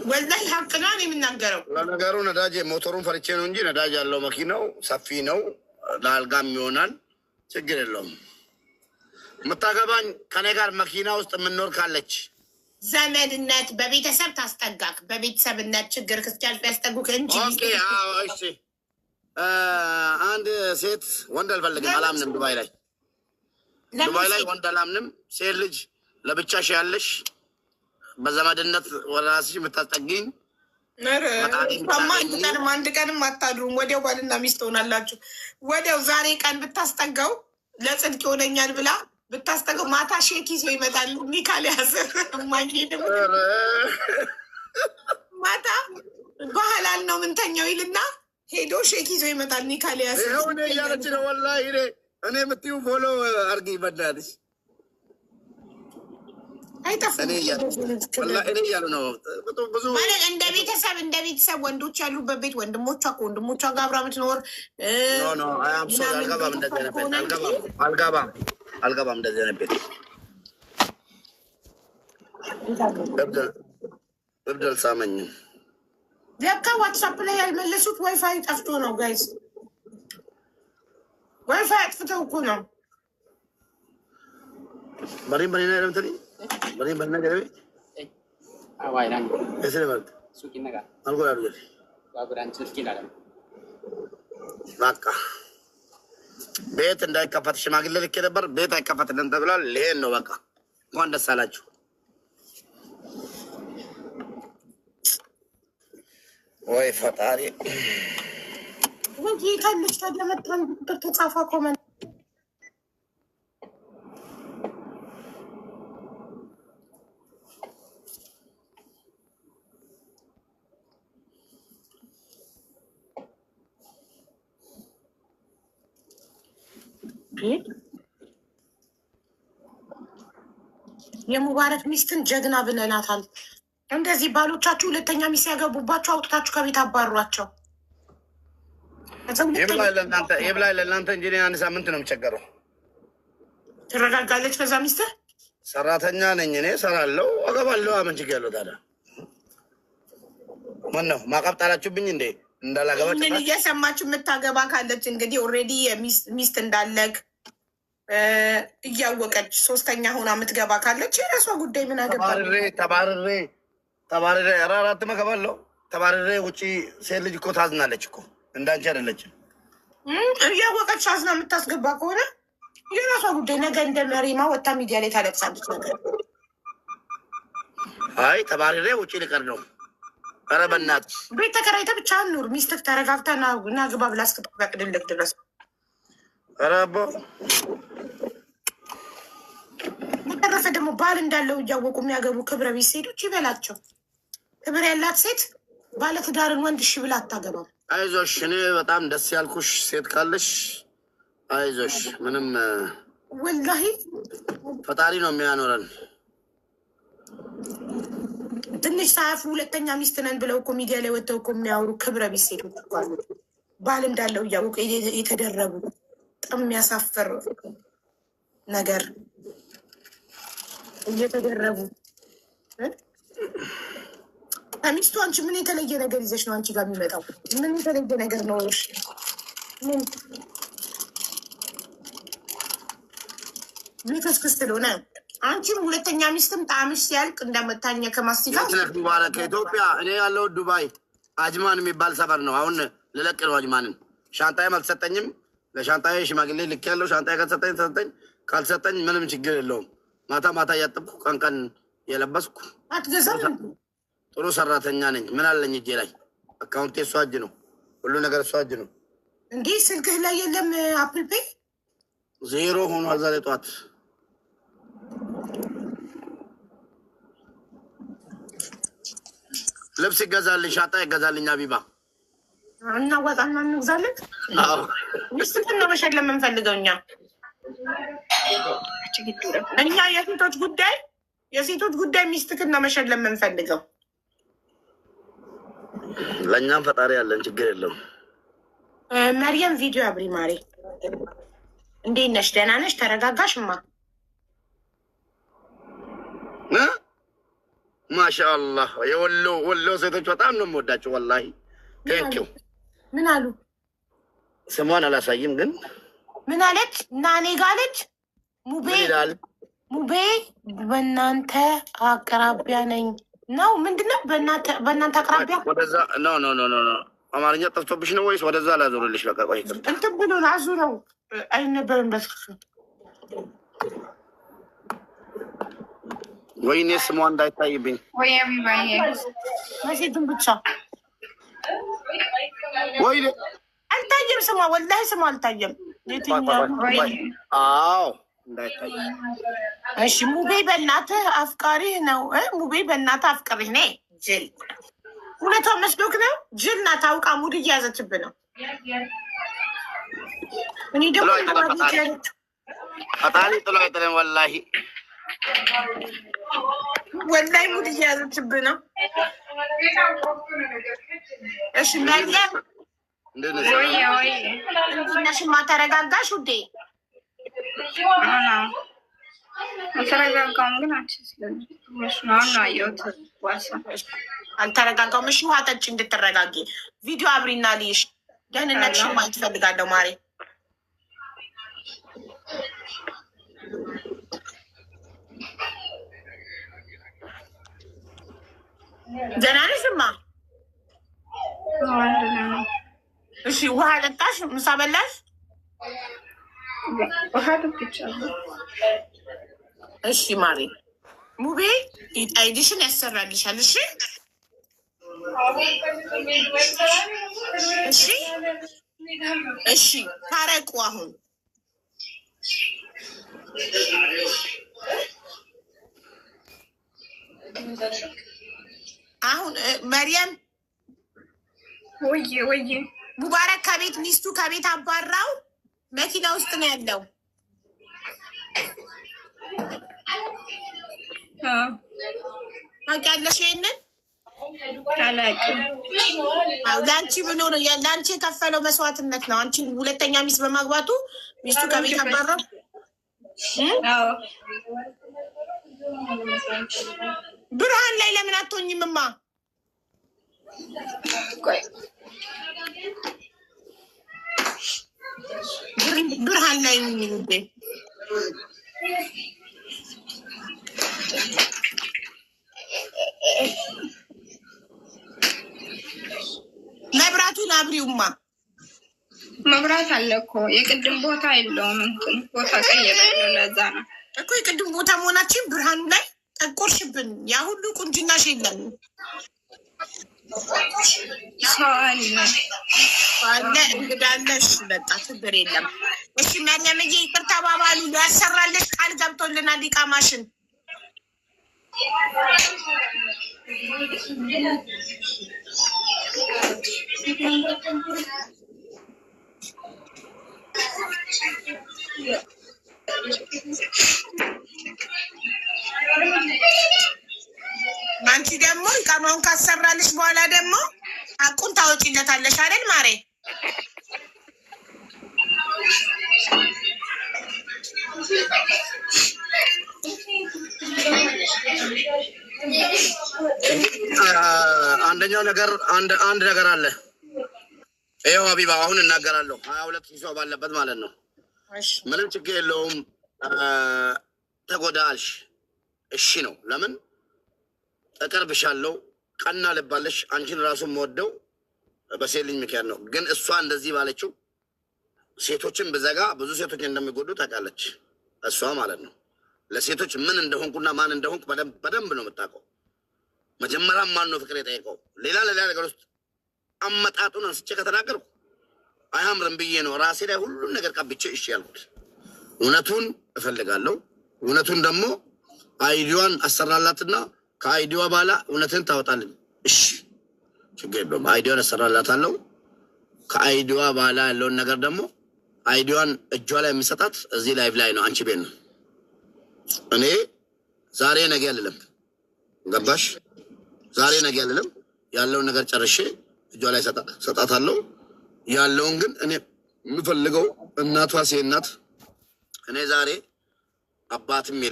ወላሂ ሀቅ ነው የምናገረው። ለነገሩ ነዳጅ ሞተሩን ፈርቼ ነው እንጂ ነዳጅ ያለው መኪናው ሰፊ ነው፣ ለአልጋም ይሆናል፣ ችግር የለውም። የምታገባኝ ከኔ ጋር መኪና ውስጥ የምንኖር ካለች ዘመድነት በቤተሰብ ታስጠጋክ፣ በቤተሰብነት ችግር ክርስቲያን ያስጠጉክ እንጂ። እሺ አንድ ሴት ወንድ አልፈልግም፣ አላምንም። ዱባይ ላይ ወንድ አላምንም። ሴት ልጅ ለብቻሽ ያለሽ በዘመድነት ወደ ራስሽ የምታስጠግኝ አንድ ቀንም አታድሩም። ወዲያው ባልና ሚስት ሆናላችሁ። ወዲያው ዛሬ ቀን ብታስጠጋው ለጽድቅ ይሆነኛል ብላ ብታስጠጋው ማታ ሼክ ይዞ ይመጣል። ኒካል ያስር ማይሄድም ማታ ባህላል ነው ምንተኛው ይልና ሄዶ ሼክ ይዞ ይመጣል። ኒካል ያስር ሆነ እያለች ነው። ወላሂ እኔ የምትይው ፎሎ አርጊ በዳልሽ አይጠፋም። እኔ እያሉ ነው ብዙ እንደ ቤተሰብ ወንዶች ያሉበት ቤት ወንድሞቿ ከወንድሞቿ ጋር አብራ ምትኖር አልገባም እንደዚህ አይነት ቤት እብደል ሳመኝ። ለካ ዋትሳፕ ላይ ያልመለሱት ዋይፋይ ጠፍቶ ነው ጋይስ። ዋይፋይ አጥፍተው እኮ ነው። በሪም ለምትል በሪም ነገር በቃ ቤት እንዳይከፈት ሽማግሌ ልክ ነበር። ቤት አይከፈትልን ተብሏል። ይሄን ነው በቃ። እንኳን ደስ አላችሁ። ወይ ፈጣሪ ወጌታለች ተደመጣን ተጻፋ ኮመንት የሙባረክ ሚስትን ጀግና ብለናታል። እንደዚህ ባሎቻችሁ ሁለተኛ ሚስት ያገቡባቸው አውጥታችሁ ከቤት አባሯቸው። ይብላኝ ለእናንተ እንጂ አንድ ሳምንት ነው የሚቸገረው። ትረጋጋለች ከዛ ሚስትህ። ሰራተኛ ነኝ እኔ እሰራለሁ፣ አገባለሁ። ምን ችግር ያለው ታዲያ? ምን ነው ማዕቀብ ጣላችሁብኝ እንዴ? እንዳላገባ ምን እየሰማችሁ የምታገባ ካለች እንግዲህ ኦልሬዲ ሚስት እንዳለግ እያወቀች ሶስተኛ ሆና የምትገባ ካለች የራሷ ጉዳይ። ምን አገባ? ተባርሬ አራት መገባለሁ። ተባርሬ ውጪ ሴት ልጅ እኮ ታዝናለች እኮ እንዳንቺ አይደለችም። እያወቀች አዝና የምታስገባ ከሆነ የራሷ ጉዳይ። ነገ እንደ መሪማ ወጣ ሚዲያ ላይ ታለቅሳለች። ነገር አይ ተባርሬ ውጪ ልቀር ነው። ኧረ በእናትሽ ቤት ተከራይተህ ብቻ ኑር። ሚስትህ ተረጋግታ ና ግባ ብላ እስክትፈቅድልህ ድረስ። ኧረ አቦ በተረፈ ደግሞ ባል እንዳለው እያወቁ የሚያገቡ ክብረ ቢስ ሴቶች ይበላቸው። ክብር ያላት ሴት ባለትዳርን ወንድ እሺ ብላ አታገባም። አይዞሽ፣ እኔ በጣም ደስ ያልኩሽ ሴት ካለሽ አይዞሽ። ምንም ወላሂ ፈጣሪ ነው የሚያኖረን። ትንሽ ሳያፉ ሁለተኛ ሚስት ነን ብለው እኮ ሚዲያ ላይ ወጥተው እኮ የሚያወሩ ክብረ ቢስ ሴቶች አሉ። ባል እንዳለው እያወቁ የተደረጉ በጣም የሚያሳፍር ነገር እየተደረጉ ከሚስቱ አንቺ ምን የተለየ ነገር ይዘሽ ነው አንቺ ጋር የሚመጣው? ምን የተለየ ነገር ነው? ምን ሚከስክስ ስለሆነ አንቺም ሁለተኛ ሚስትም ጣምሽ ሲያልቅ እንደመታኘ ከማስቲካ ባለ ከኢትዮጵያ እኔ ያለው ዱባይ አጅማን የሚባል ሰፈር ነው። አሁን ልለቅ ነው አጅማንን። ሻንጣዬም አልተሰጠኝም። ለሻንጣዬ ሽማግሌ ልክ ያለው ሻንጣዬ ከተሰጠኝ ተሰጠኝ፣ ካልሰጠኝ ምንም ችግር የለውም። ማታ ማታ እያጠብኩ ቀን ቀን የለበስኩ አትገዛም። ጥሩ ሰራተኛ ነኝ። ምን አለኝ እጄ ላይ? አካውንቴ እሷ እጅ ነው። ሁሉ ነገር እሷ እጅ ነው። እንዲህ ስልክህ ላይ የለም አፕል ፔይ? ዜሮ ሆኗል ዛሬ ጠዋት። ልብስ ይገዛልኝ፣ ሻንጣ ይገዛልኝ። አቢባ እናዋጣና እንግዛለን። ሚስትህን ነው መሸለም የምንፈልገው እኛ የሴቶች ጉዳይ ሚስትህን ነው መሸለም የምንፈልገው። ለእኛም ፈጣሪ ያለን ችግር የለውም። መርየም ቪዲዮ አብሪ ማሬ። እንዴት ነሽ? ደህና ነሽ? ተረጋጋሽማ? ማሻአላህ የወሎ ሴቶች በጣም ነው የምወዳቸው። ወላሂ ቴንኪው። ምን አሉ? ስሟን አላሳይም ግን ምን አለች? እና እኔ ጋር አለች ሙቤ በእናንተ አቅራቢያ ነኝ ነው ምንድነው? በእናንተ አቅራቢያ ወደዛ ኖ አማርኛ ጠፍቶብሽ ነው ወይስ ወደዛ ላዞርልሽ? በቃ ቆይ እንትን ብሎ አዙረው አይነበርም በስሱ ወይኔ ስሟ እንዳይታይብኝ መሴቱን ብቻ ወይኔ አልታየም ስሟ፣ ወላሂ ስሟ አልታየም። አዎ እንዳይታይ። እሺ ሙቤ በእናትህ አፍቃሪህ ነው። ሙቤ በእናትህ አፍቃሪህ ነ ጅል። እውነቷን መስሎክ ነው። ጅል ናት። አውቃ ሙድ እያያዘችብህ ነው። እኔ ደግሞ ፈጣሪ ጥሎ አይጥልም። ወላሂ ሙድ እያያዘችብህ ነው። እሺ መርየም እንዲነሽማ ተረጋጋሽ ውዴ? አልተረጋጋውም ግን አልተረጋጋውም። እሺ ውሃ ጠጪ እንድትረጋጊ። ቪዲዮ አብሪና ልይሽ። ደህንነትሽን ማየት እፈልጋለሁ ማሬ። ደህና ነሽማ? እሺ ውሃ ጠጣሽ? ምሳ በላሽ? እሺ ማሬ። ሙቤ አይዲሽን ያሰራልሻል። እሺ እሺ እሺ ታረቁ። አሁን መርየም ወይ ሙባረክ ከቤት ሚስቱ ከቤት አባራው መኪና ውስጥ ነው ያለው። ታውቂያለሽ? ይሄንን ለአንቺ ብሎ ነው ለአንቺ የከፈለው መስዋዕትነት ነው። አንቺ ሁለተኛ ሚስት በማግባቱ ሚስቱ ከቤት አባራው። ብርሃን ላይ ለምን አትሆኝምማ? ብርሃን ላይ መብራቱን አብሪውማ። መብራት አለ እኮ የቅድም ቦታ የለውም። እንትን ቦታ ቀየረ። ለዛ ነው እኮ የቅድም ቦታ መሆናችን ብርሃኑ ላይ ጠቆርሽብን። ያ ሁሉ ቁንጅናሽ የለም። ሰው አለ እንግዳለሽ። በቃ ችግር የለም። እሺ መርየምዬ ይቅር ተባባሉ። ሊያሰራልሽ ቃል ገብቶልናል ኢቃማሽን። አንቺ ደግሞ ኢቃማውን ካሰራልሽ በኋላ ደግሞ አቁን ታወጪለታለሽ አይደል ማሬ? አንደኛው ነገር አንድ ነገር አለ። ይኸው ሀቢባ አሁን እናገራለሁ። 22 ሰው ባለበት ማለት ነው። ምንም ችግር የለውም። ተጎዳልሽ፣ እሺ ነው። ለምን እቀርብሻለሁ። ቀና ልባለሽ። አንቺን ራሱ የምወደው በሴት ልጅ ምክንያት ነው። ግን እሷ እንደዚህ ባለችው ሴቶችን ብዘጋ ብዙ ሴቶች እንደሚጎዱ ታውቃለች። እሷ ማለት ነው። ለሴቶች ምን እንደሆንኩና ማን እንደሆንኩ በደንብ ነው የምታውቀው። መጀመሪያ ማን ነው ፍቅር የጠየቀው? ሌላ ነገር ውስጥ አመጣጡን አንስቼ ከተናገርኩ አያምርም ብዬ ነው ራሴ ላይ ሁሉን ነገር ቀብቼ እሺ ያልኩት። እውነቱን እፈልጋለሁ። እውነቱን ደግሞ አይዲዋን አሰራላትና ከአይዲዋ በኋላ እውነትን ታወጣልን። እሺ ችግር የለውም። አይዲዋን አሰራላታለሁ። ከአይዲዋ በኋላ ያለውን ነገር ደግሞ አይዲዋን እጇ ላይ የሚሰጣት እዚህ ላይቭ ላይ ነው። አንቺ ቤት ነው። እኔ ዛሬ ነገ አልልም። ገባሽ? ዛሬ ነገ አልልም። ያለውን ነገር ጨርሼ እጇ ላይ ሰጣታለሁ። ያለውን ግን እኔ የምፈልገው እናቷ ሴት ናት። እኔ ዛሬ አባትም የለ